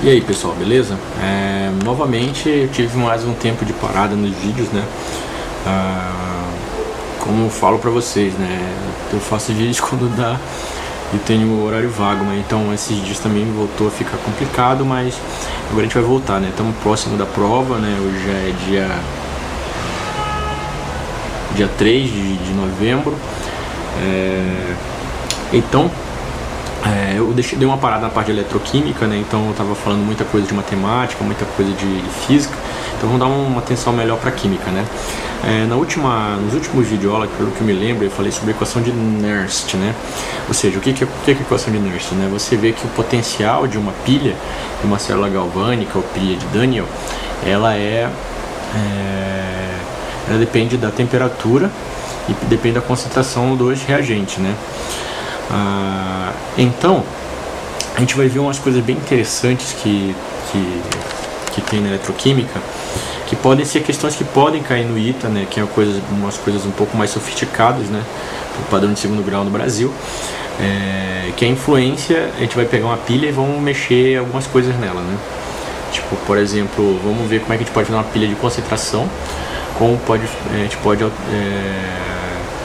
E aí pessoal, beleza? Novamente eu tive mais um tempo de parada nos vídeos, né? Como eu falo pra vocês, né? Eu faço vídeos quando dá e tenho horário vago, né? Então esses dias também voltou a ficar complicado, mas agora a gente vai voltar, né? Estamos próximo da prova, né? Hoje é dia 3 de novembro. Então eu dei uma parada na parte de eletroquímica, né? Então eu tava falando muita coisa de matemática, muita coisa de física. Então vamos dar uma atenção melhor para química, né? Nos últimos videoaulas, pelo que eu me lembro, eu falei sobre a equação de Nernst, né? Ou seja, o que é a equação de Nernst, né? Você vê que o potencial de uma pilha, de uma célula galvânica ou pilha de Daniell, ela depende da temperatura e depende da concentração dos reagentes, né? Então a gente vai ver umas coisas bem interessantes que tem na eletroquímica, que podem ser questões que podem cair no ITA, né, que é umas coisas um pouco mais sofisticadas, né, o padrão de segundo grau no Brasil, que é a influência. A gente vai pegar uma pilha e vamos mexer algumas coisas nela, né? Tipo, por exemplo, vamos ver como é que a gente pode fazer uma pilha de concentração, como a gente pode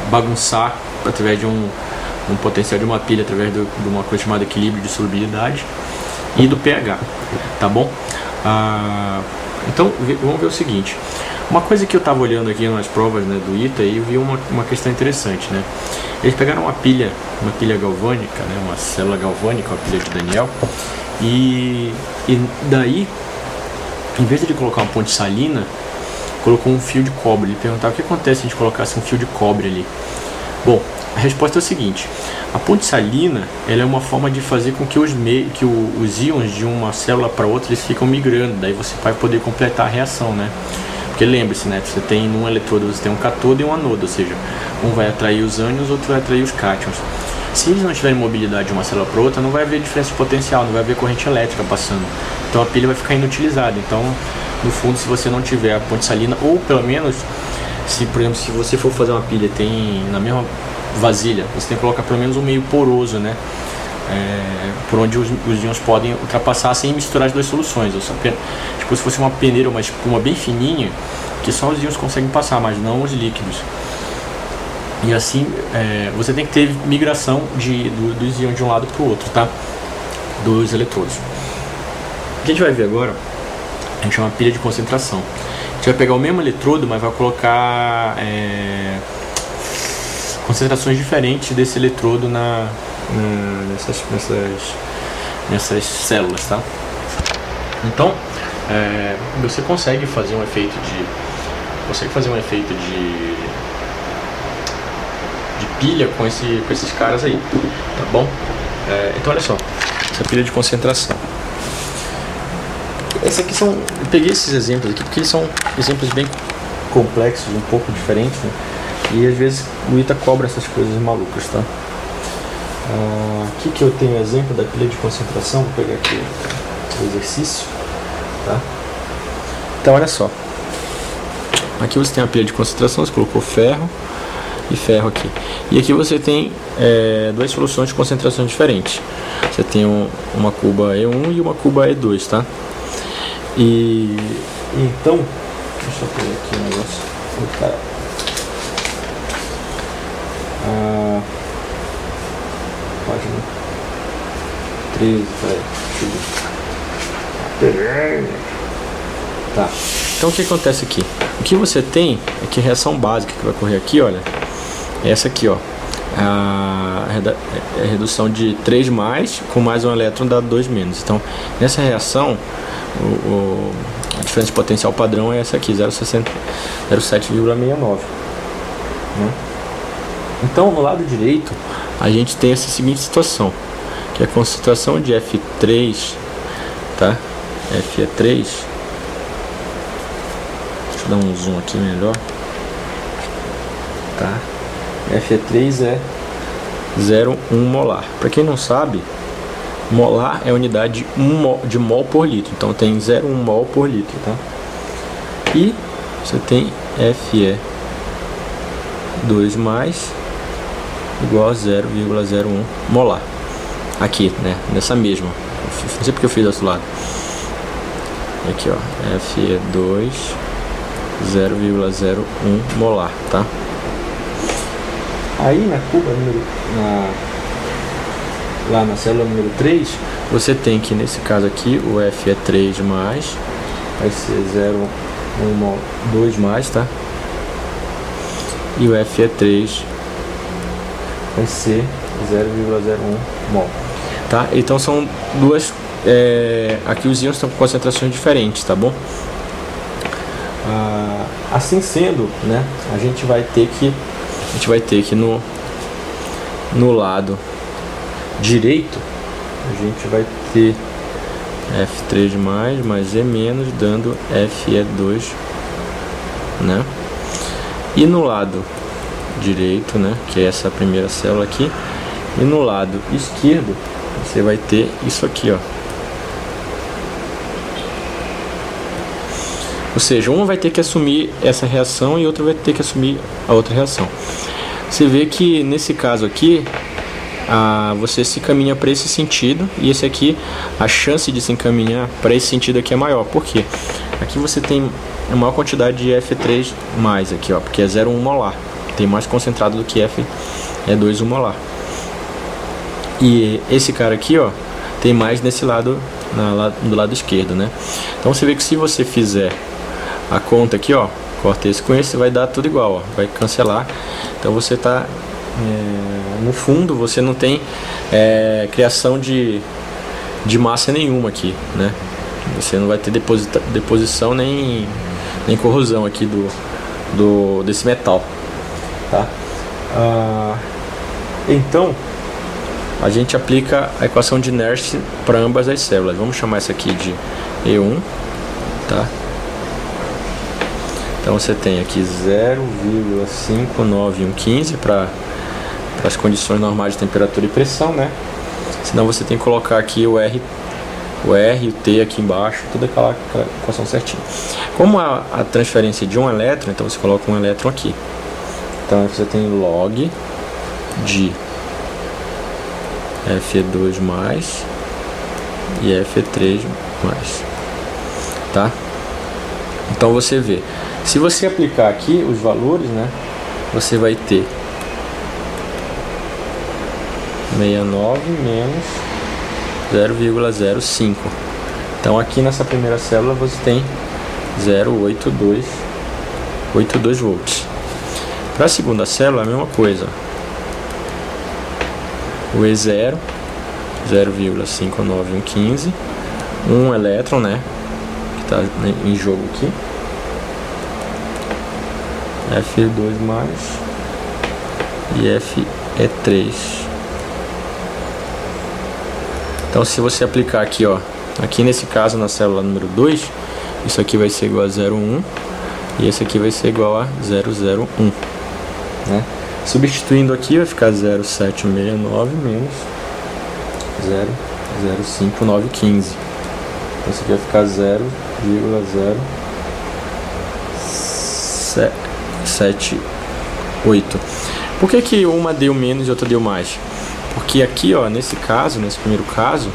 bagunçar através de um potencial de uma pilha através de uma coisa chamada equilíbrio de solubilidade e do pH, tá bom? Então vamos ver o seguinte. Uma coisa que eu estava olhando aqui nas provas, né, do ITA, e eu vi uma questão interessante, né? Eles pegaram uma pilha galvânica, né, uma célula galvânica, uma pilha de Daniell, e daí, em vez de colocar uma ponte salina, colocou um fio de cobre. Ele perguntava o que acontece se a gente colocasse um fio de cobre ali. Bom, a resposta é o seguinte: a ponte salina, ela é uma forma de fazer com que os íons de uma célula para outra eles ficam migrando, daí você vai poder completar a reação, né? Porque lembre-se, né, você tem num eletrodo, você tem um cátodo e um anodo, ou seja, um vai atrair os ânions, outro vai atrair os cátions. Se eles não tiverem mobilidade de uma célula para outra, não vai haver diferença de potencial, não vai haver corrente elétrica passando, então a pilha vai ficar inutilizada. Então, no fundo, se você não tiver a ponte salina, ou pelo menos, por exemplo, se você for fazer uma pilha tem na mesma vasilha, você tem que colocar pelo menos um meio poroso, né? Por onde os íons podem ultrapassar sem misturar as duas soluções. Tipo, se fosse uma peneira, uma espuma bem fininha, que só os íons conseguem passar, mas não os líquidos. E assim, você tem que ter migração dos íons de um lado para o outro, tá? Dos eletrodos. O que a gente vai ver agora, a gente chama pilha de concentração. A gente vai pegar o mesmo eletrodo, mas vai colocar concentrações diferentes desse eletrodo nessas células, tá? Então, você consegue fazer um efeito de pilha com esses caras aí, tá bom? Então olha só, essa pilha de concentração. Eu peguei esses exemplos aqui porque eles são exemplos bem complexos, um pouco diferentes, né? E às vezes o ITA cobra essas coisas malucas, tá? Aqui que eu tenho exemplo da pilha de concentração, vou pegar aqui o exercício, tá? Então olha só, aqui você tem a pilha de concentração, você colocou ferro e ferro aqui, e aqui você tem duas soluções de concentração diferentes. Você tem uma cuba E1 e uma cuba E2, tá? E então, deixa eu pegar aqui um negócio. Página 13, tá. Então o que acontece aqui? O que você tem é que a reação básica que vai ocorrer aqui, olha, é essa aqui, ó. A redução de 3 mais com mais um elétron dá 2 menos. Então nessa reação a diferença de potencial padrão é essa aqui, 0,7,69, né? Então no lado direito a gente tem essa seguinte situação, que é a concentração de F3, tá? F é 3. Deixa eu dar um zoom aqui melhor, tá? F é 3 é 0,1 molar. Para quem não sabe, molar é a unidade de mol por litro, então tem 0,1 mol por litro, tá? E você tem Fe 2 mais igual a 0,01 molar. Aqui, né? Nessa mesma. Não sei porque eu fiz do outro lado. Aqui, ó, Fe2 0,01 molar, tá? Aí na cuba lá na célula número 3, você tem que, nesse caso aqui, o F é 3 mais, vai ser 2 mais, tá? E o F é 3 vai ser 0,01 mol, tá? Então são duas, aqui os íons estão com concentrações diferentes, tá bom? Assim sendo, né, a gente vai ter que no lado direito a gente vai ter F3 mais E menos, dando Fe2, né? E no lado direito, né, que é essa primeira célula aqui, e no lado esquerdo você vai ter isso aqui, ó. Ou seja, uma vai ter que assumir essa reação e outra vai ter que assumir a outra reação. Você vê que nesse caso aqui, você se encaminha para esse sentido, e esse aqui, a chance de se encaminhar para esse sentido aqui é maior. Por quê? Aqui você tem a maior quantidade de F3 mais aqui, ó, porque é 0,1 molar. Tem mais concentrado do que Fe2 molar. E esse cara aqui, ó, tem mais nesse lado, do lado esquerdo, né? Então você vê que se você fizer a conta aqui, ó, corta esse com esse, vai dar tudo igual, ó, vai cancelar. Então você tá no fundo, você não tem criação de massa nenhuma aqui, né? Você não vai ter deposição nem corrosão aqui desse metal, tá? Então a gente aplica a equação de Nernst para ambas as células. Vamos chamar essa aqui de E1, tá? Então você tem aqui 0,59115 para as condições normais de temperatura e pressão, né? Senão você tem que colocar aqui o R e o T aqui embaixo, toda aquela equação certinha. Como a transferência de um elétron, então você coloca um elétron aqui. Então você tem log de Fe2 mais e Fe3 mais, tá? Então você vê, se você aplicar aqui os valores, né, você vai ter 69 menos 0,05. Então aqui nessa primeira célula você tem 0,82 volts. Para a segunda célula a mesma coisa. O E0 0,59115, um elétron, né, que está em jogo aqui. Fe2 mais e Fe3. Então se você aplicar aqui, ó, aqui nesse caso na célula número 2, isso aqui vai ser igual a 0,1 e esse aqui vai ser igual a 0,01, né? Substituindo aqui vai ficar 0,769 menos 0,05915. Então isso aqui vai ficar 0,078. Por que uma deu menos e outra deu mais? Porque aqui, ó, nesse caso, nesse primeiro caso,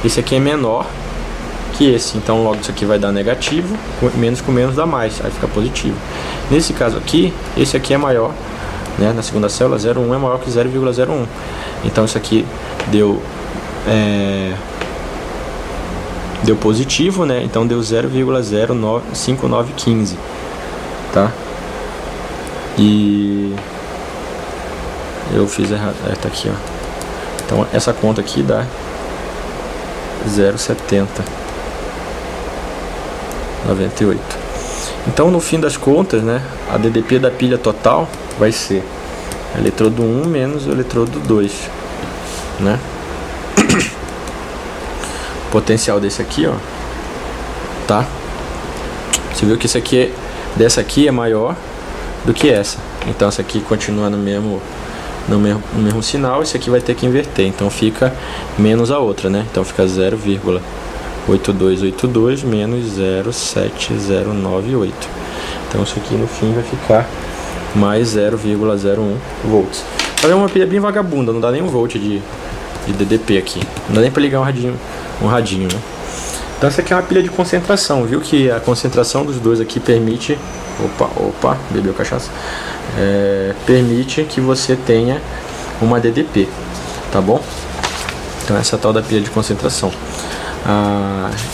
esse aqui é menor que esse. Então logo isso aqui vai dar negativo, menos com menos dá mais, aí fica positivo. Nesse caso aqui, esse aqui é maior, né? Na segunda célula, 0,1 é maior que 0,01. Então isso aqui deu positivo, né? Então deu 0,05915, tá? E eu fiz errado, tá aqui, ó. Então essa conta aqui dá 0,7098. Então no fim das contas, né, a DDP da pilha total vai ser eletrodo 1 menos o eletrodo 2, né? O potencial desse aqui, ó, tá? Você viu que isso aqui dessa aqui é maior do que essa. Então essa aqui continua no mesmo sinal, esse aqui vai ter que inverter, então fica menos a outra, né? Então fica 0,8282 menos 0,7098. Então isso aqui no fim vai ficar mais 0,01 volts. É uma pilha bem vagabunda, não dá nem 1 volt de DDP aqui. Não dá nem para ligar um radinho, né? Então essa aqui é uma pilha de concentração, viu que a concentração dos dois aqui permite, opa, bebeu cachaça, permite que você tenha uma DDP, tá bom? Então essa é a tal da pilha de concentração.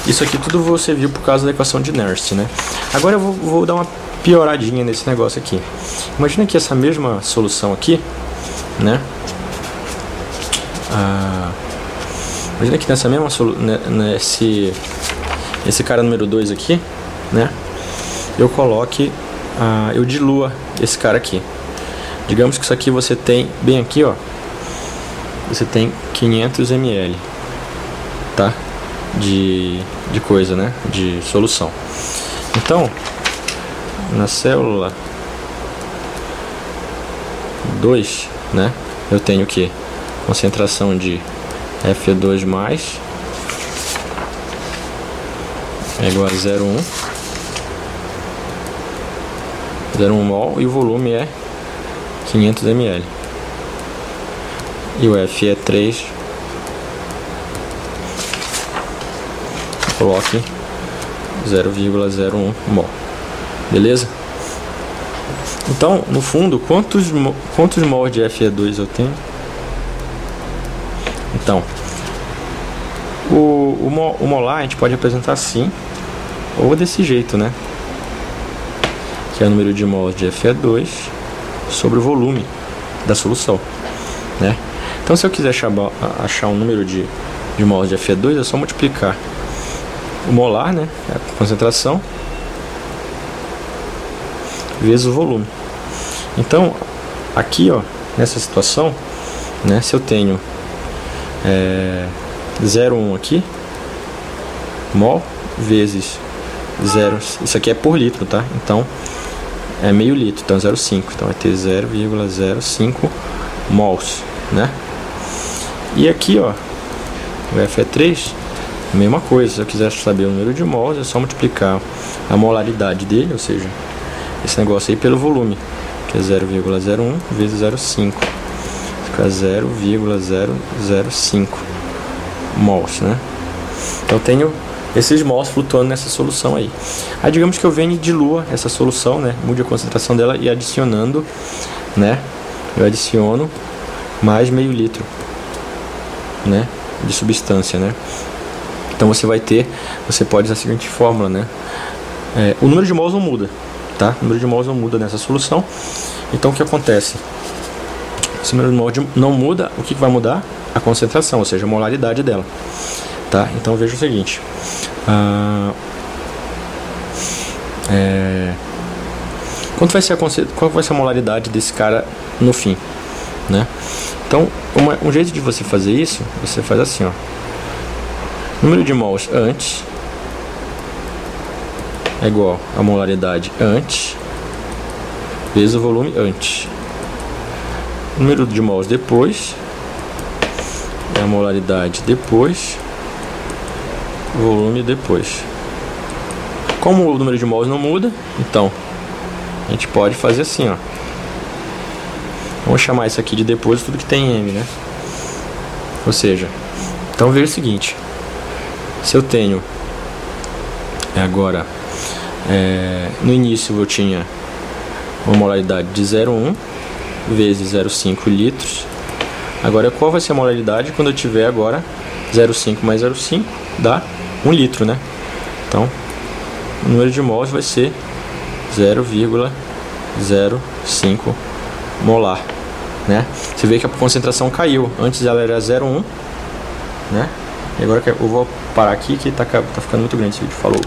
Isso aqui tudo você viu por causa da equação de Nernst, né? Agora eu vou dar uma pioradinha nesse negócio aqui. Imagina que essa mesma solução aqui, né? Imagina que nessa mesma esse cara número 2 aqui, né? Eu coloque, eu dilua esse cara aqui. Digamos que isso aqui você tem bem aqui, ó. Você tem 500 ml, tá? De coisa, né? De solução. Então, na célula 2, né? Eu tenho que concentração de Fe2+ é igual a 0,1 mol e o volume é 500 ml. E o F é 3. Coloque 0,01 mol. Beleza? Então, no fundo, quantos mol de Fe2 eu tenho? Então, o molar a gente pode representar assim ou desse jeito, né? Que é o número de mols de Fe2 sobre o volume da solução, né? Então, se eu quiser achar um número de mols de Fe2, é só multiplicar o molar, né? A concentração vezes o volume. Então, aqui, ó, nessa situação, né? Se eu tenho 0,1 aqui, mol vezes 0, isso aqui é por litro, tá? Então é meio litro, então 0,5, então vai ter 0,05 mols, né? E aqui, ó, o F é 3, mesma coisa. Se eu quiser saber o número de mols, é só multiplicar a molaridade dele, ou seja, esse negócio aí pelo volume, que é 0,01 vezes 0,5, fica 0,005 mols, né? Então eu tenho esses mols flutuando nessa solução aí. Aí digamos que eu venho e dilua essa solução, né? Mude a concentração dela e adicionando, né? Eu adiciono mais meio litro, né? De substância, né? Então você pode usar a seguinte fórmula, né? O número de mols não muda, tá? O número de mols não muda nessa solução. Então o que acontece? Se o número de mols não muda, o que vai mudar? A concentração, ou seja, a molaridade dela, tá? Então veja o seguinte, qual vai ser a molaridade desse cara no fim, né? Então um jeito de você fazer isso, você faz assim, ó, número de mols antes é igual a molaridade antes vezes o volume antes. Número de mols depois é a molaridade depois, volume depois. Como o número de mols não muda, então a gente pode fazer assim, ó. Vamos chamar isso aqui de depois tudo que tem M, né? Ou seja, então veja o seguinte: se eu tenho agora no início eu tinha uma molaridade de 0,1 vezes 0,5 litros. Agora qual vai ser a molaridade quando eu tiver agora 0,5 mais 0,5 dá 1 litro, né? Então o número de mols vai ser 0,05 molar, né? Você vê que a concentração caiu. Antes ela era 0,1, né? E agora eu vou parar aqui que tá ficando muito grande esse vídeo. Falou!